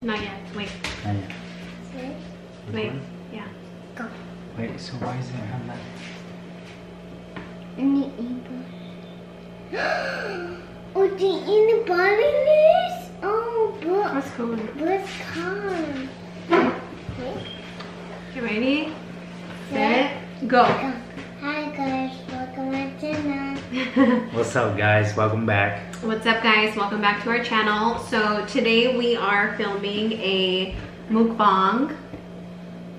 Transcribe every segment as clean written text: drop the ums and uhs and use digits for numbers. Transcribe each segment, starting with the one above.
Not yet. Wait. Not yet. Wait. Yeah. Go. Wait, so why is it on that? Oh, the in the bottom is? Oh, but What's cool? what's calm? You ready? Set. Go. Hi guys, welcome to my channel. What's up, guys? Welcome back. What's up, guys? Welcome back to our channel. So today we are filming a mukbang.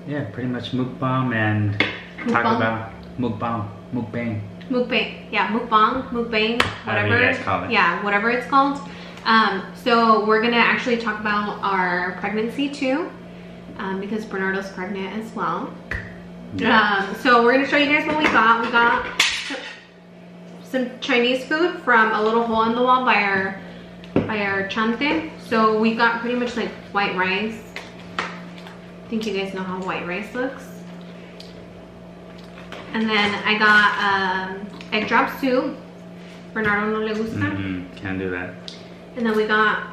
Yeah, pretty much mukbang and talk Mukbang? about mukbang. Mukbang. Yeah, mukbang, mukbang, whatever. Whatever you guys call it. Yeah, whatever it's called. So we're gonna actually talk about our pregnancy too, because Bernardo's pregnant as well. Yeah. So we're gonna show you guys what we got. We got some Chinese food from a little hole in the wall by our chante. So we got pretty much like white rice. I think you guys know how white rice looks. And then I got egg drop soup. Bernardo no le gusta. Can't do that. And then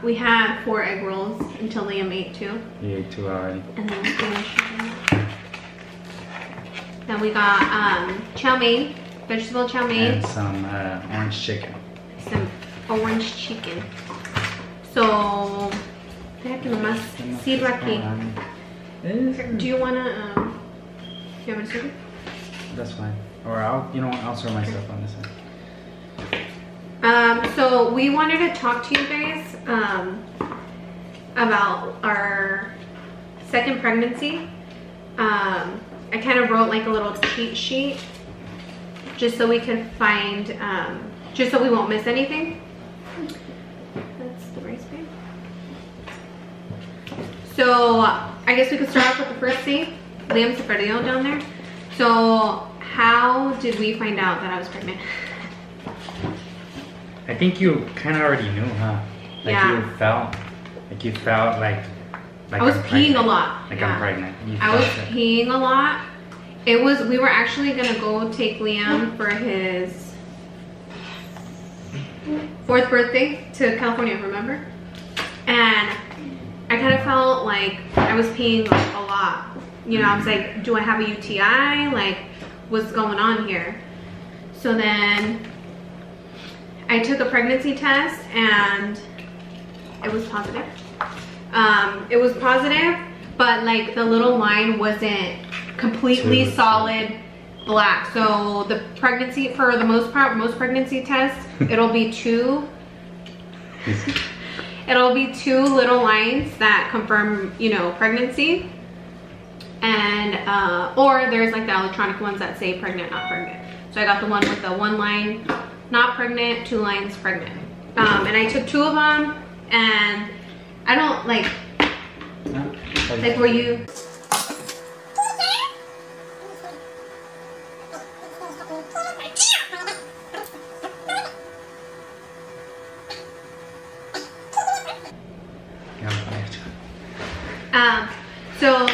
we had 4 egg rolls until Liam ate 2. You ate 2 already. And then we finished. Then we got chow mein, vegetable chow mein. And some orange chicken. Some orange chicken. So, déjame nomás sirva aquí. Do you wanna, do you want me to serve it? That's fine. Or I'll serve myself on this side. So we wanted to talk to you guys about our second pregnancy. I kind of wrote like a little cheat sheet just so we can find, just so we won't miss anything. That's the rice bag. So I guess we could start off with the first thing. Liam se perdió down there. So how did we find out that I was pregnant? I think you kind of already knew, huh? Like Yeah. you felt like I was I'm peeing pregnant. a lot. Like Yeah. I'm pregnant. You I was felt it. peeing a lot. We were actually gonna go take Liam for his 4th birthday to California, remember? And I kind of felt like I was peeing a lot. You know, I was like, do I have a UTI? Like, what's going on here? So then I took a pregnancy test and it was positive. It was positive, but like the little line wasn't completely solid black. So the pregnancy, for the most part, most pregnancy tests, it'll be 2 little lines that confirm, you know, pregnancy. And or there's like the electronic ones that say pregnant, not pregnant. So I got the one with the 1 line not pregnant, 2 lines pregnant. And I took 2 of them, and I don't like were you? So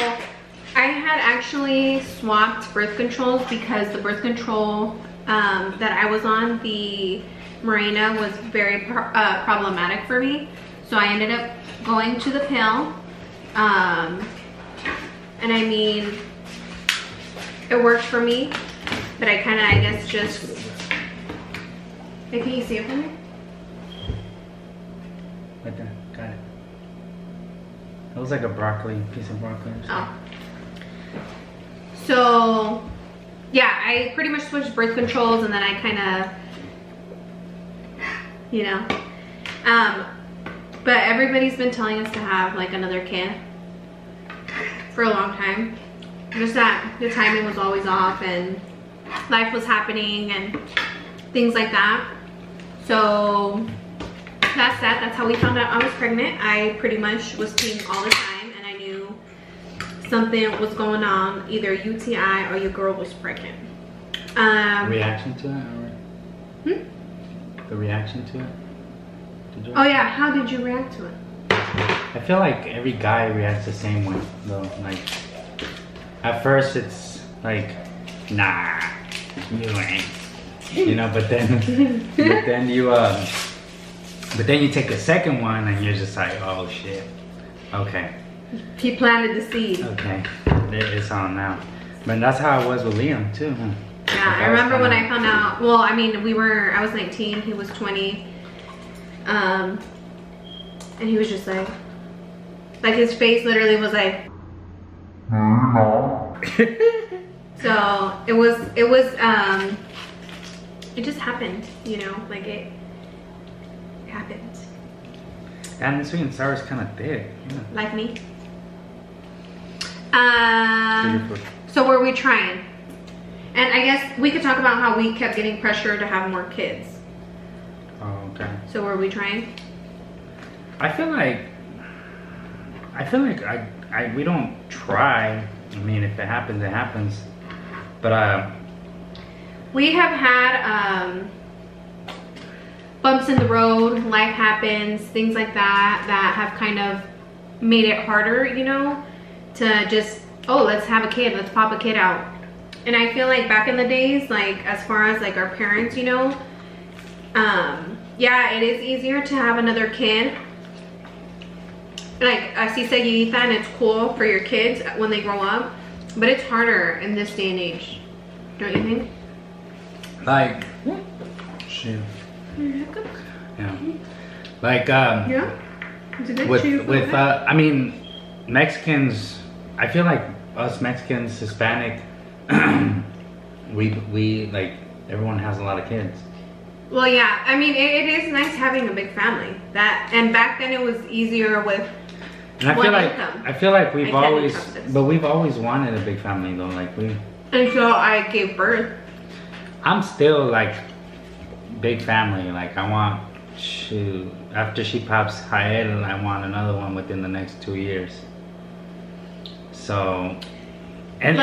I had actually swapped birth controls because the birth control that I was on, the Mirena, was very problematic for me. So I ended up going to the pill. And I mean, it worked for me, but I kind of, I guess, just, can you see it for me? Right there, got it. It was like a piece of broccoli or something. Oh. So, yeah, I pretty much switched birth controls, and then I kind of, you know, but everybody's been telling us to have like another kid for a long time. Just that the timing was always off and life was happening and things like that. So that's that. That's how we found out I was pregnant. I pretty much was peeing all the time, and I knew something was going on, either UTI or your girl was pregnant. Reaction to it? Or? The reaction to it? Oh yeah, how did you react to it? I feel like every guy reacts the same way though. Like at first it's like, nah, you ain't, you know, but then you take the second one and you're just like, oh shit, Okay. He planted the seed. Okay. It's on now. But that's how it was with Liam too, huh? Yeah, I remember when I found out. Well, I mean, I was 19, he was 20. And he was just like his face literally was like. So it just happened, you know, like it happened. And sweet and sour is kind of thick. Yeah. Like me. So were we trying? And I guess we could talk about how we kept getting pressure to have more kids. Oh, okay. So were we trying? I feel like we don't try. I mean, if it happens, it happens. But we have had bumps in the road, life happens, things like that have kind of made it harder, you know, to just, oh, let's have a kid, let's pop a kid out. And I feel like back in the days, like as far as like our parents, you know, yeah, it is easier to have another kid. Like así seguidita, and it's cool for your kids when they grow up, but it's harder in this day and age, don't you think? like, shoot. Yeah. Like Yeah. It's a good shoe for with that. I mean, Mexicans. I feel like us Mexicans, Hispanic, we like everyone has a lot of kids. Well, yeah. I mean, it is nice having a big family. And back then it was easier with. And I feel like we've always, but we've always wanted a big family though. Like Until I gave birth. I'm still like big family. Like I want after she pops Jael, I want another one within the next 2 years. So, and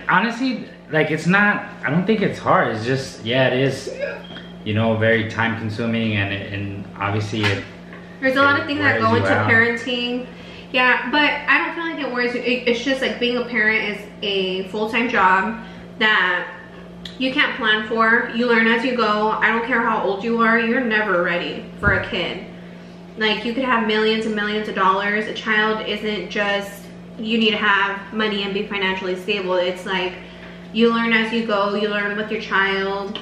honestly, like it's not. I don't think it's hard. It's just it is. You know, very time consuming, and obviously there's a lot of things that go into parenting. Yeah, but I don't feel like it wears you. It's just like being a parent is a full-time job that you can't plan for. You learn as you go. I don't care how old you are, you're never ready for a kid. Like you could have millions and millions of dollars. A child isn't just you need to have money and be financially stable. It's like you learn as you go. You learn with your child.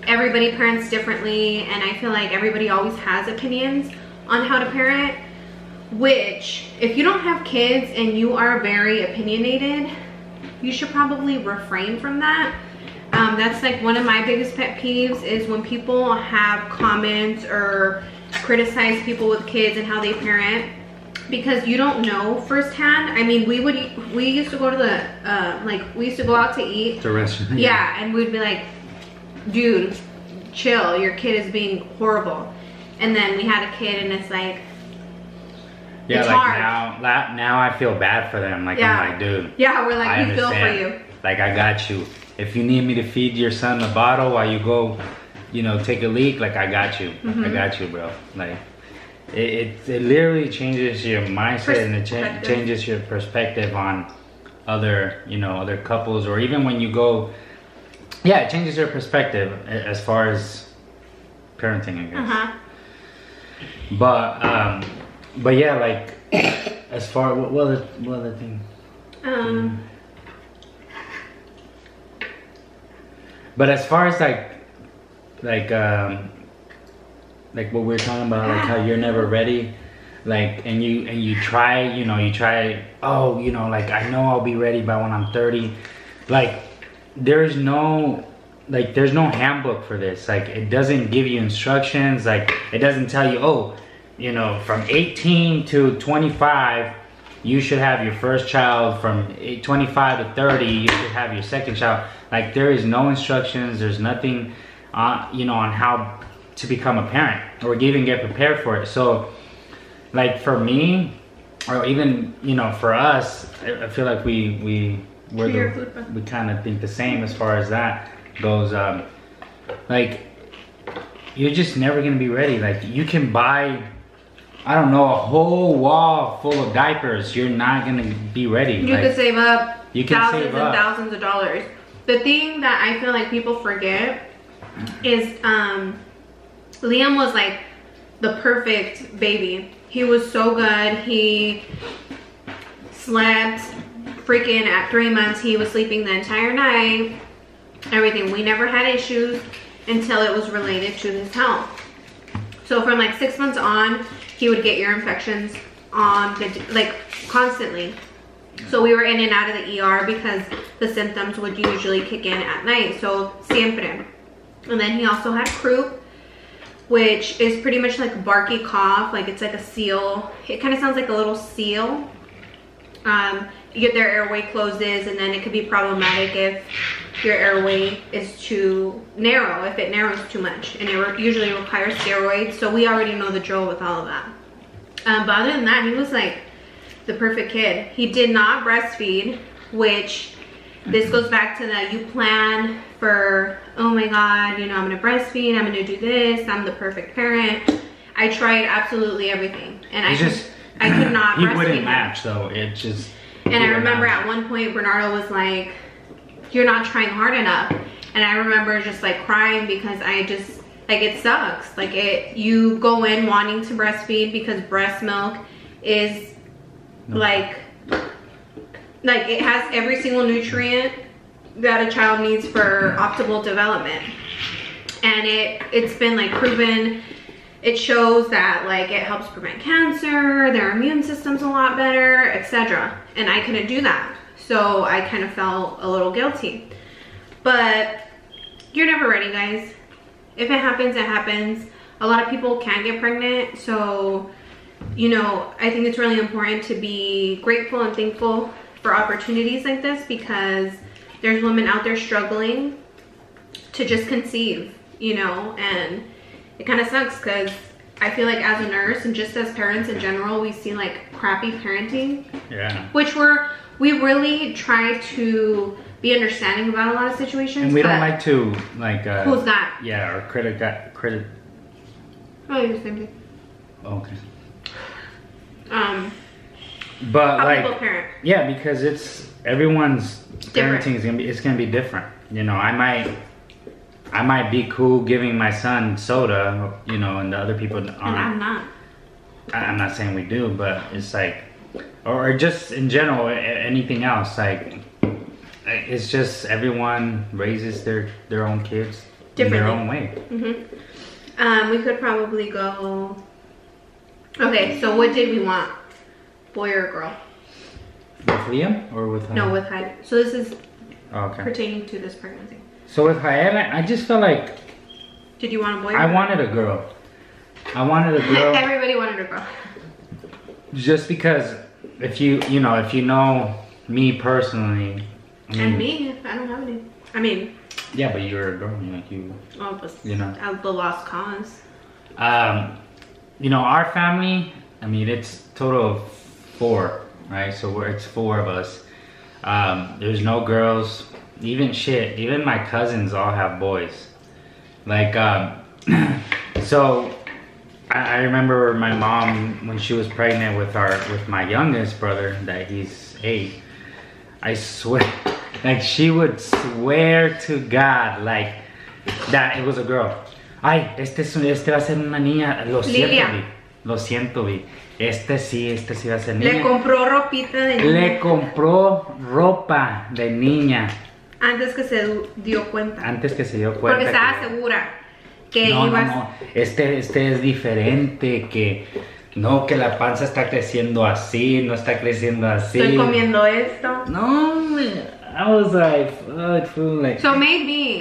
Everybody parents differently, and I feel like everybody always has opinions on how to parent, which if you don't have kids and you are very opinionated, you should probably refrain from that. That's like one of my biggest pet peeves is when people have comments or criticize people with kids and how they parent, because you don't know firsthand. I mean, we used to go to the we used to go out to eat. The restaurant. Yeah, and we'd be like, dude, chill, your kid is being horrible. And then we had a kid and it's like, yeah, it's like hard. now I feel bad for them. Like I'm like, dude. Yeah, we're like, I we feel for understand. you. Like I got you. If you need me to feed your son a bottle while you go, you know, take a leak, like I got you. I got you, bro. Like it literally changes your mindset and it changes your perspective on other, you know, other couples, or even when you go. Yeah, it changes your perspective as far as parenting, I guess. But yeah, like as far what other thing? But as far as like what we were talking about, like how you're never ready, like and you try, oh, you know, like I know I'll be ready by when I'm 30, like. There's no handbook for this. Like it doesn't give you instructions. Like it doesn't tell you, oh, you know, from 18 to 25 you should have your first child. From 25 to 30 you should have your second child. Like there is no instructions. There's nothing you know, on how to become a parent or even get prepared for it. So like for me, or even, you know, for us, I feel like we kind of think the same as far as that goes. Like you're just never gonna be ready. Like you can buy, I don't know, a whole wall full of diapers. You're not gonna be ready. You could save up thousands and save up thousands of dollars. The thing that I feel like people forget is Liam was like the perfect baby. He was so good. He slept freaking at 3 months. He was sleeping the entire night. Everything. We never had issues until it was related to his health. So from like 6 months on, he would get ear infections on the, like constantly. So we were in and out of the ER because the symptoms would usually kick in at night. So siempre. And then he also had croup, which is pretty much like a barky cough. Like it's like a seal. It kind of sounds like a little seal. You get their airway closes, and then it could be problematic if your airway is too narrow, if it narrows too much, and it usually requires steroids. So we already know the drill with all of that. But other than that, he was like the perfect kid. He did not breastfeed, which this goes back to the you plan for, oh my God, you know, I'm gonna breastfeed, I'm gonna do this, I'm the perfect parent. I tried absolutely everything, and I could not breastfeed. He wouldn't match though. It just. And I remember at one point Bernardo was like, "You're not trying hard enough," and I remember just like crying because I just like it sucks. Like you go in wanting to breastfeed because breast milk is like it has every single nutrient that a child needs for optimal development, and it's been like proven. It shows that like it helps prevent cancer, their immune system's a lot better, etc. And I couldn't do that, so I kind of felt a little guilty. But you're never ready, guys. If it happens, it happens. A lot of people can get pregnant, so you know, I think it's really important to be grateful and thankful for opportunities like this, because there's women out there struggling to just conceive, you know, and it kind of sucks because I feel like as a nurse and just as parents in general, we see like crappy parenting. Yeah. Which we really try to be understanding about a lot of situations. And we don't like to like. Who's that? Yeah, or credit. Probably the same thing. Okay. How But like, people parent. yeah, because it's everyone's parenting is gonna be different. You know, I might be cool giving my son soda, you know, and the other people aren't. And I'm not. I'm not saying we do, but it's like, or just in general, anything else. Like, it's just everyone raises their own kids in their own way. Mm-hmm. We could probably go. Okay, so what did we want? Boy or girl? With Liam or with No, with Hyde. So this is okay. pertaining to this pregnancy. So with Hayel, I just felt like. Did you want a boy? I wanted a girl. Everybody wanted a girl. Just because if you know me personally. And me, I don't have any. I mean. Yeah, but you're a girl, like you. Oh, but you know. The lost cause. You know, our family. I mean, it's total of 4, right? So it's 4 of us. There's no girls. Even my cousins all have boys. Like, so I remember my mom when she was pregnant with my youngest brother, that he's 8. I swear, like she would swear to God, like that it was a girl. Ay, este va a ser una niña. Lo siento, Vi. Este sí va a ser niña. Le compró ropita de niña. Le compró ropa de niña. Antes que se dio cuenta. Porque estaba segura que no, ibas... No. Este es diferente, que no, que la panza está creciendo así, no está creciendo así. Estoy comiendo esto. No, I was like, oh, it felt like... So maybe,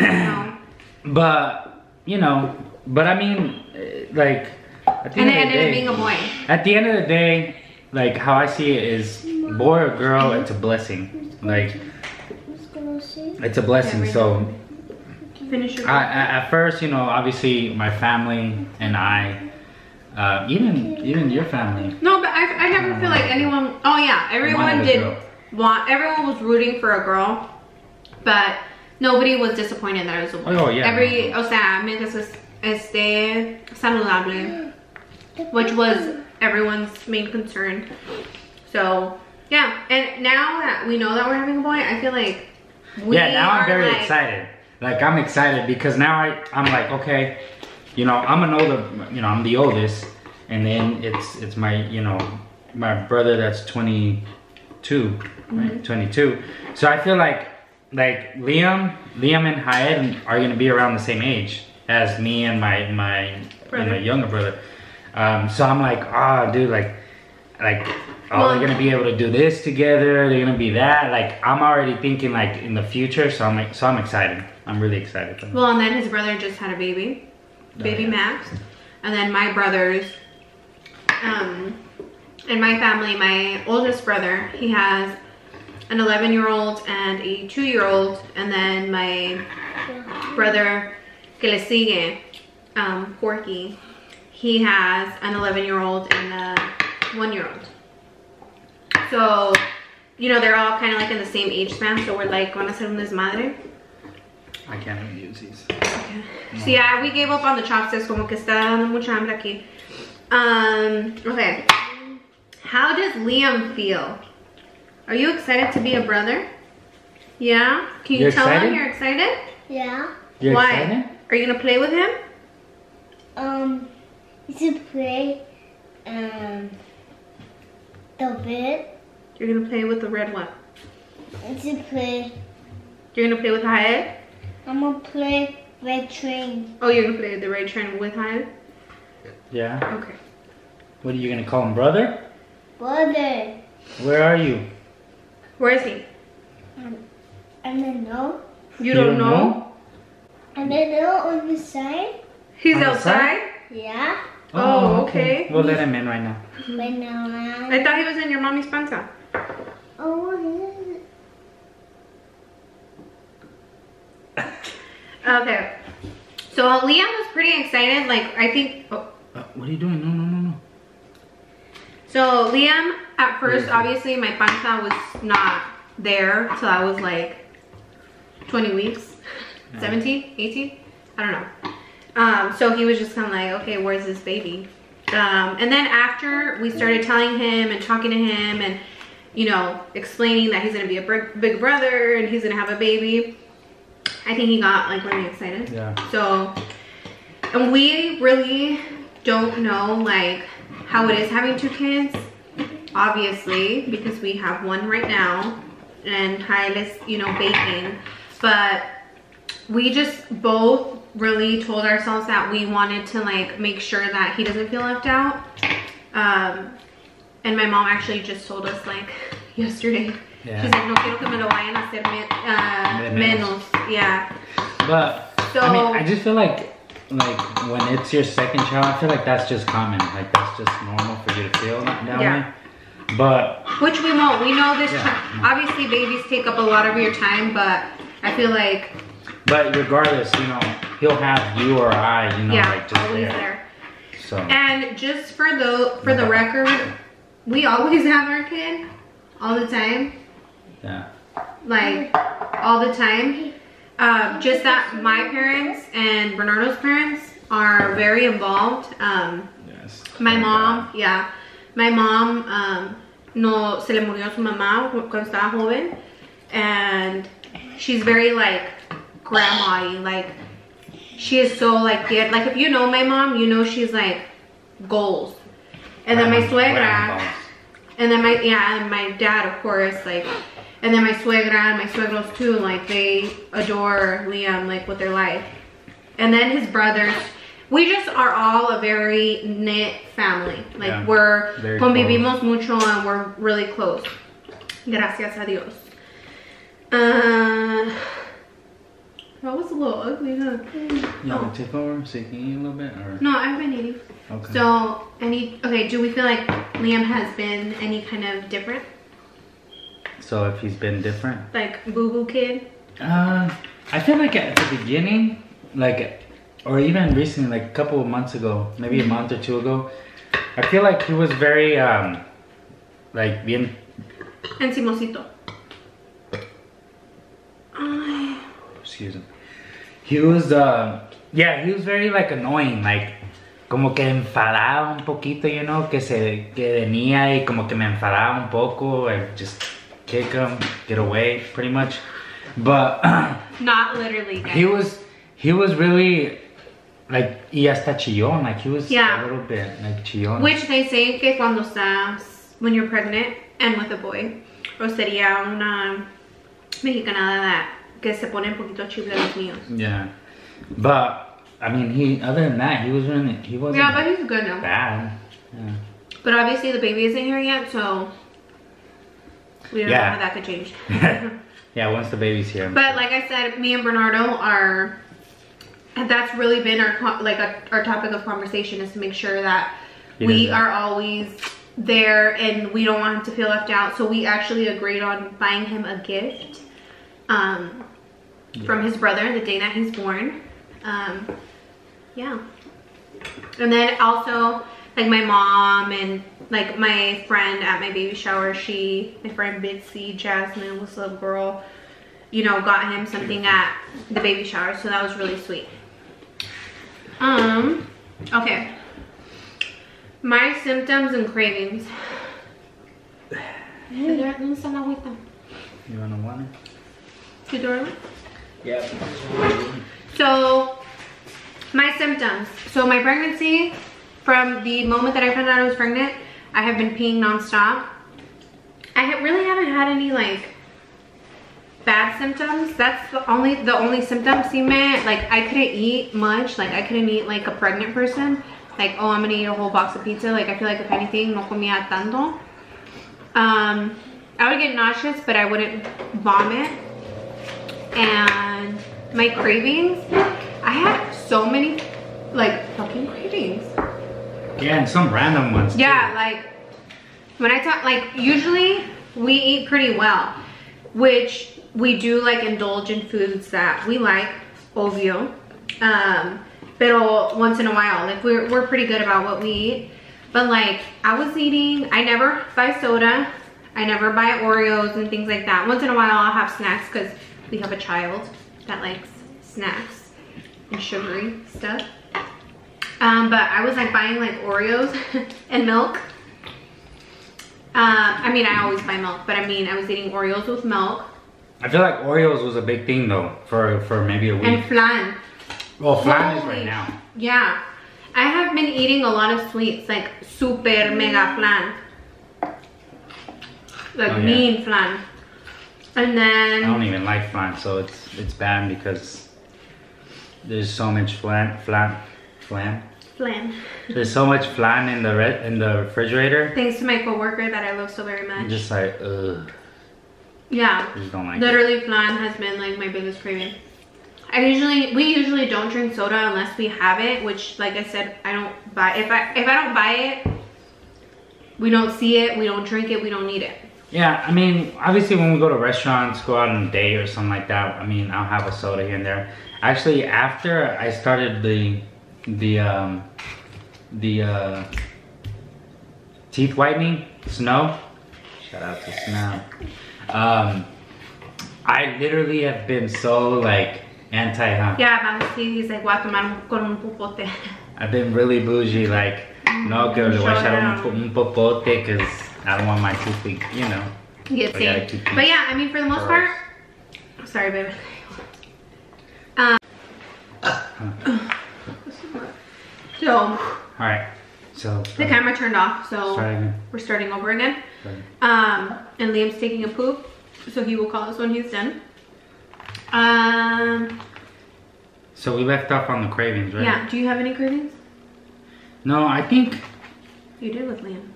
you know. But I mean, like... And it ended up being a boy. At the end of the day, like how I see it is, boy or girl, it's a blessing. Like... It's a blessing. So finish your at first, you know, obviously my family and I, even your family. No, but I never feel like anyone. Oh yeah, everyone was rooting for a girl, but nobody was disappointed that it was a boy. Oh yeah. O sea, mientras esté saludable, which was everyone's main concern. So yeah, and now that we know that we're having a boy, I feel like. Now I'm very excited. Like I'm excited because now I'm like, okay, you know, I'm the oldest, and then it's my, you know, my brother that's 22, right? 22. So I feel like Liam and Hayed are gonna be around the same age as me and my younger brother. So I'm like, dude, like, they're gonna be able to do this together. They're gonna be that. Like, I'm already thinking like in the future. So I'm excited. I'm really excited. Well, and then his brother just had a baby, Max, and then my brothers, in my family, my oldest brother, he has an 11-year-old and a 2-year-old, and then my brother que le sigue, Porky, he has an 11-year-old and a 1-year-old. So, you know, they're all kind of like in the same age span, so we're like, van a ser un desmadre. I can't even use these. Okay. So yeah, we gave up on the chopsticks, como que está dando mucha hambre aquí. Okay. How does Liam feel? Are you excited to be a brother? Yeah? Can you tell him you're excited? Yeah. You're Why? excited? Are you gonna play with him? To play, the bed. You're gonna play with the red one. To play, You're gonna play with Hayed? I'm gonna play red train. Oh, you're gonna play the red train with Hayed? Yeah. Okay. What are you gonna call him, brother? Brother. Where are you? Where is he? I don't know. You don't know? I don't know on the side. He's On the outside? Yeah. Oh, okay. We'll let him in right now. But now I thought he was in your mommy's panza. Okay. So Liam was pretty excited. Like, I think... Oh. What are you doing? No. So Liam, at first, obviously, my panza was not there till I was like 20 weeks, 17, 18, I don't know. So he was just kind of like, okay, where's this baby? And then after we started telling him and talking to him and, you know, explaining that he's gonna be a big brother and he's gonna have a baby, I think he got like really excited. Yeah. So, and we really don't know like how it is having 2 kids, obviously, because we have one right now and Kyle is, you know, baking. But we just both really told ourselves that we wanted to like make sure that he doesn't feel left out. And my mom actually just told us like yesterday. Yeah. She's like, no quiero que me lo vayan a hacer menos. Yeah. But so, I mean, I just feel like when it's your second child, I feel like that's just common. Like that's just normal for you to feel that way. But which we won't. We know this. Obviously, babies take up a lot of your time, but I feel like. But regardless, you know, he'll have you or I, you know, like just always there. So. And just for the record, we always have our kid all the time. Yeah. Like all the time. Just that my parents and Bernardo's parents are very involved. Yes. My mom, my mom, no se le murió su mamá cuando estaba joven, and she's very like grandma-y. Like she is so like dead. Like if you know my mom, you know she's like goals. And then my suegra, and then and my dad, of course, like. And then my suegra and my suegros too, like they adore Liam like with their life. And then his brothers, we just are all a very knit family. Like we're convivimos mucho and we're really close. Gracias a Dios. That was a little ugly, huh? You want to take over so you can eat a little bit? Or? No, I've been eating. Okay. So, do we feel like Liam has been any kind of different? So if he's been different? Like boo-boo kid? I feel like at the beginning, like, or even recently, like a couple of months ago, maybe a month or 2 ago, I feel like he was very, like, bien... Encimosito. Excuse me. He was, he was very, like, annoying, like, como que enfadaba un poquito, you know, que venía y como que me enfadaba un poco, and just kick him, get away, pretty much. But not literally, guys. he was really like, y hasta chillón, like he was Yeah. a little bit like chillón. Which they say que cuando estás, when you're pregnant and with a boy, o sería una mexicanada that que se pone un poquito chile los niños. Yeah, but I mean, other than that, he wasn't Yeah, but he's good now. bad. Yeah. But obviously the baby isn't here yet, so we don't know how that could change. Yeah, once the baby's here. But like I said, me and Bernardo that's really been our topic of conversation, is to make sure that we are always there and we don't want him to feel left out. So we actually agreed on buying him a gift from his brother the day that he's born. Yeah. And then also, like, my mom and like my friend at my baby shower, my friend Bitsy Jasmine was a little girl, you know, got him something at the baby shower, so that was really sweet. Okay, my symptoms and cravings. You wanna want it? Yeah. So my symptoms. So my pregnancy, from the moment that I found out I was pregnant, I have been peeing nonstop. I really haven't had any like bad symptoms. That's the only symptoms. Like, I couldn't eat much. Like, I couldn't eat like a pregnant person. Like, oh, I'm gonna eat a whole box of pizza. Like, I feel like if anything, no comía tanto. I would get nauseous, but I wouldn't vomit. And my cravings, I had so many like fucking cravings. Yeah, and some random ones too. Yeah, like when I talk, like, usually we eat pretty well, which we do like indulge in foods that we like, obvio. Pero once in a while, like we're pretty good about what we eat. But like, I never buy soda. I never buy Oreos and things like that. Once in a while I'll have snacks because we have a child that likes snacks and sugary stuff. But I was like buying like Oreos and milk. I mean, I always buy milk, but I mean, I was eating Oreos with milk. I feel like Oreos was a big thing though, for maybe a week. And flan. Well, flan is right now. Yeah. I have been eating a lot of sweets, like super mega flan. Like mean flan. And then I don't even like flan, so it's bad because there's so much flan. There's so much flan in the refrigerator. Thanks to my coworker that I love so very much. I'm just like, ugh. Yeah. I just don't like Literally, flan has been like my biggest craving. We usually don't drink soda unless we have it, which, like I said, I don't buy. If I don't buy it, we don't see it, we don't drink it, we don't need it. Yeah, I mean, obviously when we go to restaurants, go out on a date or something like that, I mean, I'll have a soda here and there. Actually, after I started the teeth whitening, Snow, shout out to Snow. I literally have been so like anti, huh? Yeah, he's like, voy a tomar con un popote. I've been really bougie, like, no, que le voy a echar un popote because I don't want my tooth to, you know. Get sick. But yeah, I mean, for the most part, sorry, baby. So, alright, so the camera turned off, so we're starting over again. And Liam's taking a poop, so he will call us when he's done. So we left off on the cravings, right? Yeah, do you have any cravings? No, I think you did with Liam.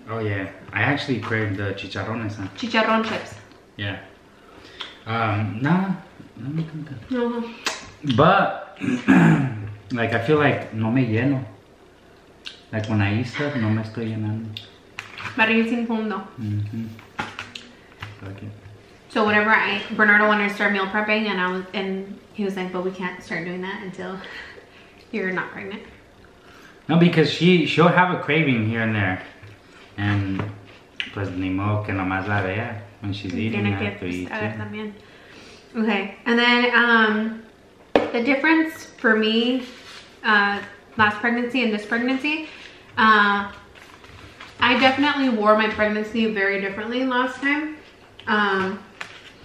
Oh yeah, I actually craved the chicharrones, huh? Chicharrón chips. Yeah. No. But like, I feel like no me lleno. Like when I eat stuff, no me estoy llenando. Barril sin fondo. Okay. So whenever Bernardo wanted to start meal prepping, and he was like, but we can't start doing that until you're not pregnant. No, because she'll have a craving here and there. And pues ni modo que nomás la vea when she's eating. Okay, and then the difference for me, last pregnancy and this pregnancy, I definitely wore my pregnancy very differently last time.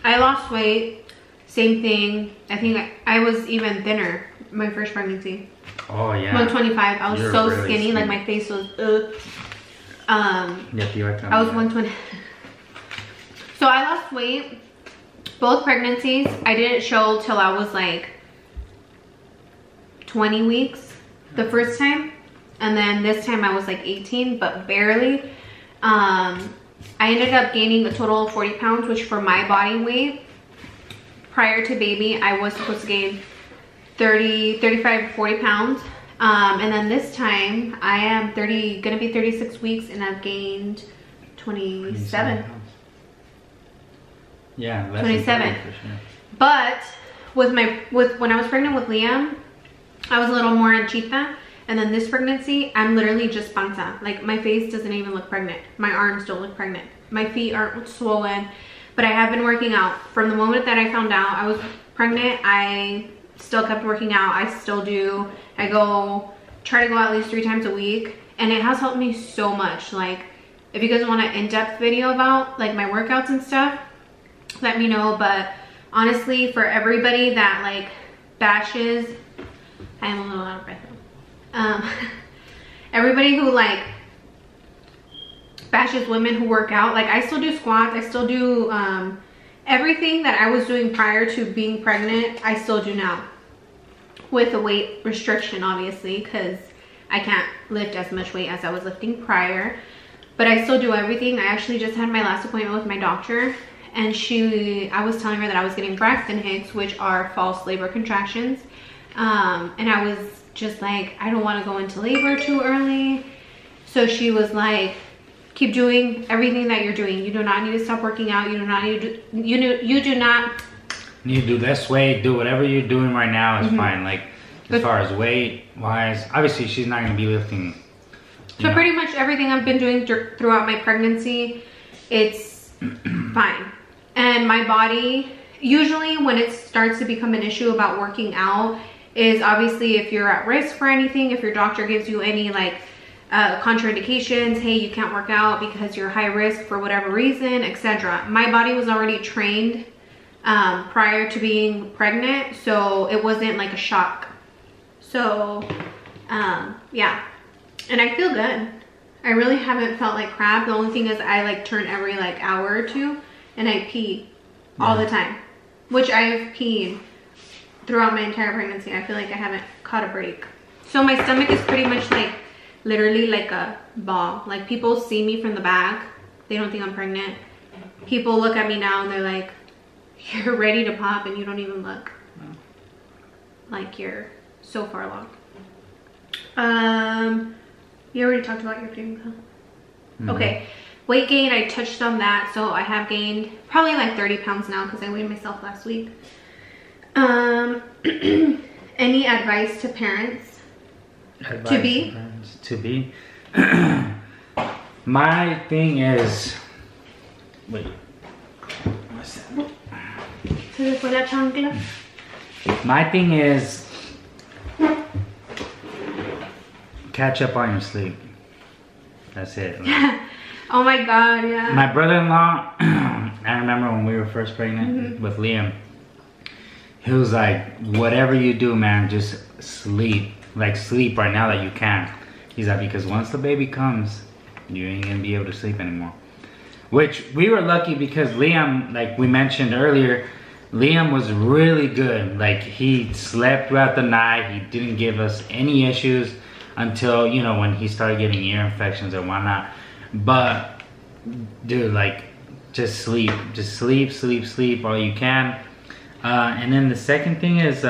I lost weight, same thing. I think I was even thinner my first pregnancy. Oh yeah. 125. I was You're so really skinny. Like my face was. I was 120. So I lost weight. Both pregnancies, I didn't show till I was like 20 weeks the first time, and then this time I was like 18, but barely. I ended up gaining a total of 40 pounds, which for my body weight prior to baby, I was supposed to gain 35 40 pounds. And then this time I am gonna be 36 weeks, and I've gained 27. Yeah, 27. For sure. But when I was pregnant with Liam, I was a little more anchita, and then this pregnancy, I'm literally just panza. Like my face doesn't even look pregnant. My arms don't look pregnant. My feet aren't swollen, but I have been working out. From the moment that I found out I was pregnant, I still kept working out. I still do. I try to go at least 3 times a week, and it has helped me so much. Like if you guys want an in-depth video about like my workouts and stuff, let me know. But honestly, for everybody that like bashes, I am a little out of breath. Everybody who like bashes women who work out, like I still do squats, I still do everything that I was doing prior to being pregnant, I still do now, with a weight restriction obviously, because I can't lift as much weight as I was lifting prior, but I still do everything. I actually just had my last appointment with my doctor, and I was telling her that I was getting Braxton Hicks, which are false labor contractions, and I was just like, I don't want to go into labor too early. So she was like, keep doing everything that you're doing. You do not need to stop working out. You do not need to you do not need to do less weight. Do whatever you're doing right now is fine. Like as far as weight wise, obviously she's not going to be lifting. So pretty much everything I've been doing throughout my pregnancy, it's fine. And my body, usually when it starts to become an issue about working out, is obviously if you're at risk for anything, if your doctor gives you any like contraindications, hey, you can't work out because you're high risk for whatever reason, etc. My body was already trained prior to being pregnant, so it wasn't like a shock. So yeah, and I feel good. I really haven't felt like crap. The only thing is I like turn every like hour or two, and I pee all the time, which I've peed throughout my entire pregnancy. I feel like I haven't caught a break. So my stomach is pretty much like literally like a ball. Like people see me from the back, they don't think I'm pregnant. People look at me now and they're like, you're ready to pop and you don't even look like you're so far along. You already talked about your dream, huh? Okay, weight gain, I touched on that. So I have gained probably like 30 pounds now because I weighed myself last week. Any advice to parents? To be? My thing is, wait, what's that? ¿Se le fue la chancla? My thing is, catch up on your sleep. That's it. Like, oh my god, yeah. my brother-in-law, I remember when we were first pregnant with Liam, he was like, whatever you do, man, just sleep. Like sleep right now that you can. He's like, because once the baby comes, you ain't gonna be able to sleep anymore. Which we were lucky because Liam, like we mentioned earlier, Liam was really good. Like he slept throughout the night. He didn't give us any issues until, you know, when he started getting ear infections or whatnot. But dude, like just sleep all you can. And then the second thing is,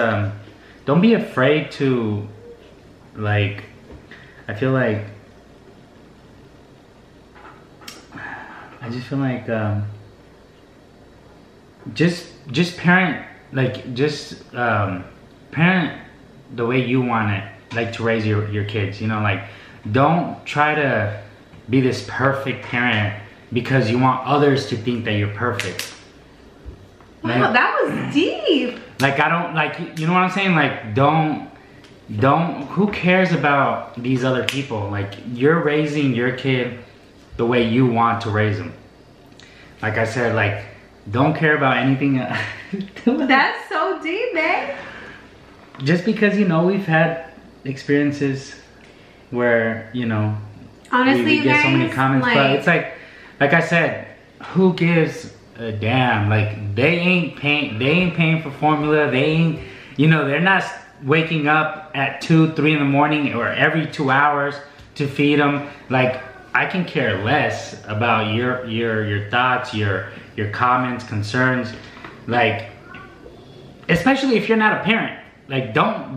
don't be afraid to, like, I feel like, I just feel like, just parent, like, parent the way you want it, like, to raise your kids, you know, like, don't try to be this perfect parent because you want others to think that you're perfect. Wow, like, that was deep. Like, I don't, like, you know what I'm saying? Like, don't, who cares about these other people? Like, you're raising your kid the way you want to raise them. Like I said, like, don't care about anything. That's so deep, man. Just because, you know, we've had experiences where, you know, honestly, we get so many guys, comments, like, but it's like I said, who gives a damn? Like, they ain't paying for formula. They ain't, you know, they're not waking up at 2, 3 in the morning or every 2 hours to feed them. Like, I can care less about your thoughts, your comments, concerns. Like, especially if you're not a parent. Like, don't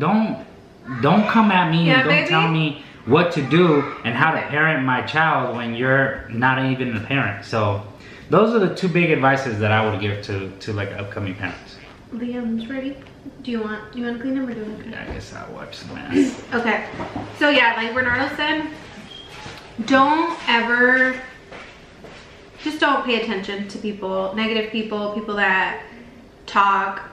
come at me and don't tell me what to do and how to parent my child when you're not even a parent. So those are the 2 big advices that I would give to like upcoming parents. Liam's ready. Do you want to clean them or do you want to clean them? Yeah, I guess I'll wipe some ass. Okay. So yeah, like Bernardo said, don't pay attention to people, negative people, people that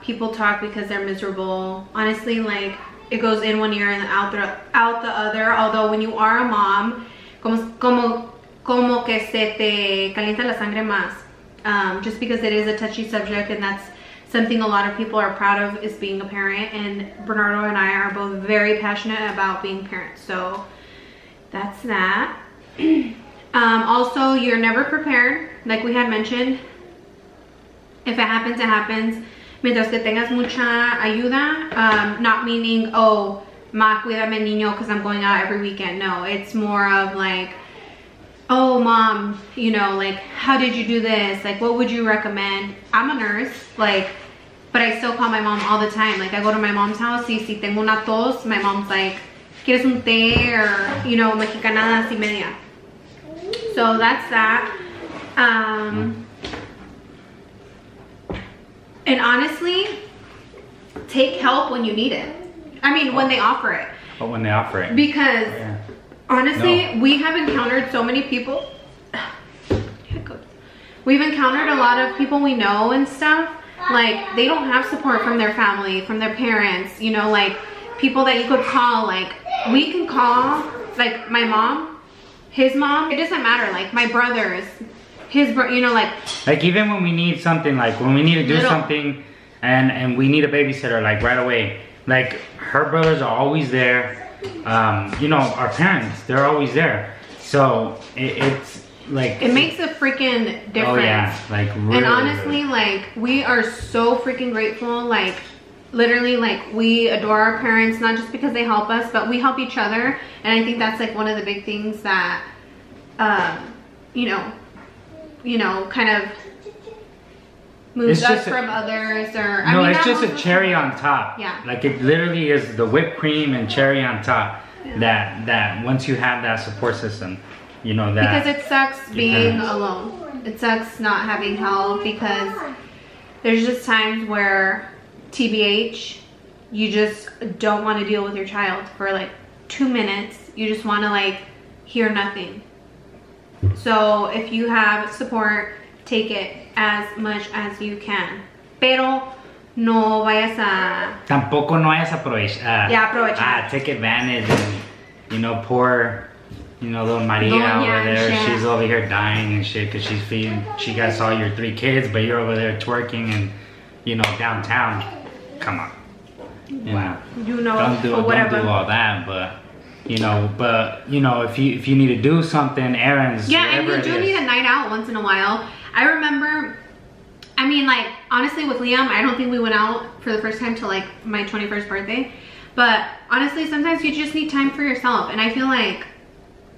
people talk because they're miserable. Honestly, like, it goes in one ear and out the other. Although when you are a mom, como que se te calienta la sangre más. Just because it is a touchy subject, and that's something a lot of people are proud of, is being a parent. And Bernardo and I are both very passionate about being parents. So that's that. Also, you're never prepared. Like we had mentioned, if it happens, it happens. Mientras que tengas mucha ayuda, not meaning, oh, ma, cuídame niño because I'm going out every weekend. No, it's more of like, oh, mom, you know, like, how did you do this? Like, what would you recommend? I'm a nurse, like, but I still call my mom all the time. Like, I go to my mom's house, y si tengo una tos, my mom's like, ¿quieres un té? Or, you know, mexicanadas y media. So that's that. And honestly, take help when you need it. I mean, when they offer it. But when they offer it. Because honestly, we have encountered so many people. We've encountered a lot of people we know and stuff. Like, they don't have support from their family, from their parents, you know, like people that you could call. Like, we can call, like, my mom, his mom, it doesn't matter, like my brothers, you know, like even when we need something, like when we need to do something and we need a babysitter, like right away, like her brothers are always there. You know, our parents, they're always there. So it's like, it makes a freaking difference. Oh yeah, like really, and honestly, like, we are so freaking grateful. Like, literally, like, we adore our parents, not just because they help us, but we help each other. And I think that's like one of the big things that you know, kind of moves us from others. Or no, I mean, it's just a cherry on top. Yeah, like, it literally is the whipped cream and cherry on top. That once you have that support system, you know, that because it sucks being alone. It sucks not having help, because there's just times where TBH, you just don't want to deal with your child for like 2 minutes. You just want to like hear nothing. So if you have support, take it as much as you can. Pero no vayas a... Tampoco no vayas a aprovechar. Yeah, aprovechar. Take advantage and, you know, poor, you know, little Maria over there. Shit. She's over here dying and shit because she's feeding. She got all your 3 kids, but you're over there twerking and, you know, downtown. Come on. You know, don't do all that, but you know, if you need to do something, errands, and you do need a night out once in a while. I remember, I mean, like, honestly, with Liam, I don't think we went out for the first time till like my 21st birthday. But honestly, sometimes you just need time for yourself, and I feel like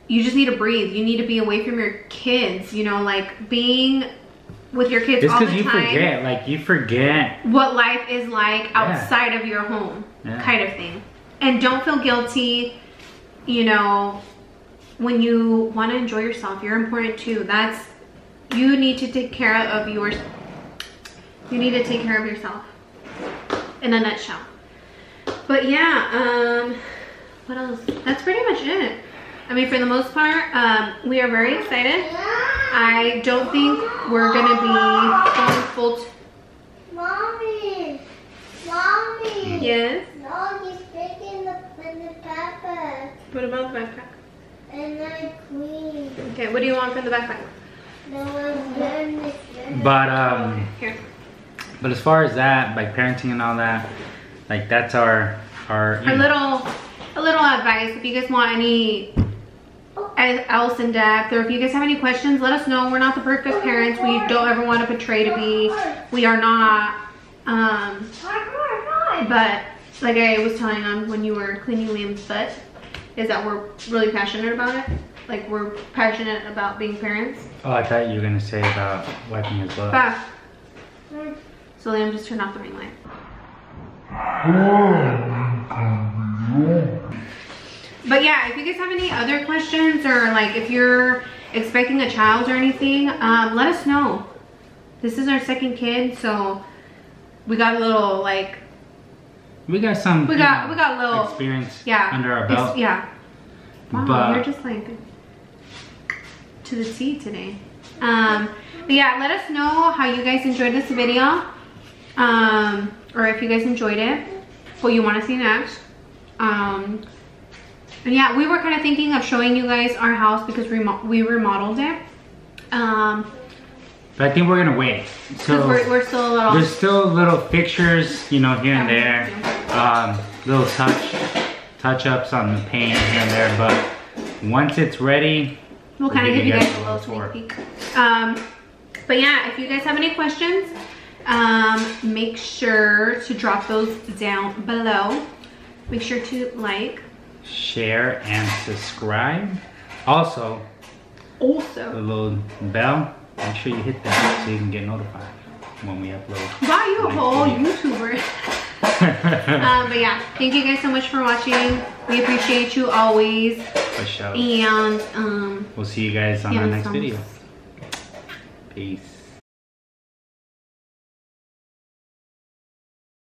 you just need to breathe. You need to be away from your kids, you know, like being with your kids all the time. It's because you forget what life is like outside of your home, kind of thing. And don't feel guilty, you know, when you want to enjoy yourself. You're important too. You need to take care of yours. You need to take care of yourself, in a nutshell. But yeah, what else? That's pretty much it. I mean, for the most part, we are very excited. I don't think we're gonna be going full. Mommy. Yes. No, he's taking the backpack. What about the backpack? And I clean. Okay, what do you want from the backpack? But here. But as far as that, like parenting and all that, like that's our little a little advice. If you guys want any else in depth, or if you guys have any questions, let us know. We're not the perfect parents. We don't ever want to portray to be. We are not. But like I was telling them when you were cleaning Liam's butt, is that we're really passionate about it. Like we're passionate about being parents. Oh, I thought you were gonna say about wiping his butt. So Liam just turned off the ring light. But yeah, if you guys have any other questions, or like if you're expecting a child or anything, let us know. This is our second kid, so we got a little like we got a little experience under our belt. Wow, but you're just like to the T today. But yeah, let us know how you guys enjoyed this video, or if you guys enjoyed it, what you want to see next. And yeah, we were kind of thinking of showing you guys our house because we remodeled it. But I think we're gonna wait. So we're still a little. There's still little fixtures, you know, here and there. Little touch-ups on the paint here and there. But once it's ready, we'll kind of give you guys a little sneak peek. But yeah, if you guys have any questions, make sure to drop those down below. Make sure to like, share, and subscribe. Also, the little bell. Make sure you hit that so you can get notified when we upload. Wow, you a whole YouTuber. But yeah, thank you guys so much for watching. We appreciate you always. For sure. And we'll see you guys on our next video. Peace.